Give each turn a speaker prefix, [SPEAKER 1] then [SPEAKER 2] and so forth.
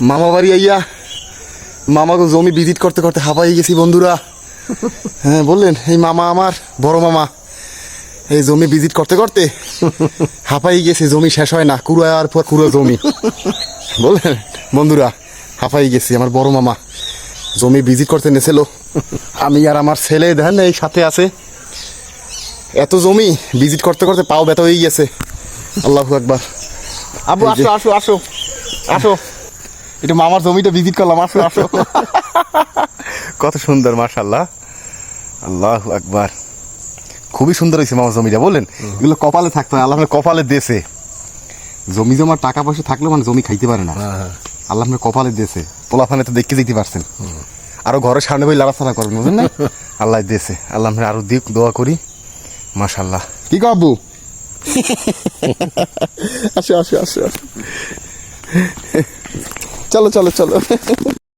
[SPEAKER 1] মামা বাড়ি আইয়া মামাকে জমি ভিজিট করতে করতে হাঁপাই গেছি বন্ধুরা। হ্যাঁ বললেন, এই মামা আমার বড় মামা, এই জমি ভিজিট করতে করতে হাঁপাই গেছে, জমি শেষ হয় না, কুড়ার পর কুড়ো জমি। বললেন বন্ধুরা, হাঁপাই গেছি। আমার বড় মামা জমি ভিজিট করতে নেছিল, আমি আর আমার ছেলে দেখেন এই সাথে আছে। এত জমি ভিজিট করতে করতে পাও ব্যথা হয়ে গেছে। আল্লাহু আকবার। আবু আসো আসো আসো আসো, একটু মামার জমিটা ভিজিট করলাম, আসো আসো। কত সুন্দর, মাশাআল্লাহ, আল্লাহু আকবার। খুবই সুন্দর হয়েছে মামার জমিটা। বললেন এগুলো কপালে থাকতে হয়, আল্লাহ কপালে দেশে। জমি জমার টাকা পয়সা থাকলে মানে জমি খাইতে পারে না, আল্লাহ কপালে দেশে। পোলাফানে তো দেখতে যেতে পারছেন, আরো ঘরের সামনে বই লাড়াছাড়া করবেন, বুঝলেন না? আল্লাহ দেশে, আল্লাহ আরো দিক, দোয়া করি। মাশাআল্লাহ। কি গো আব্বু? আসো আসো আসো, চলো চলো চলো।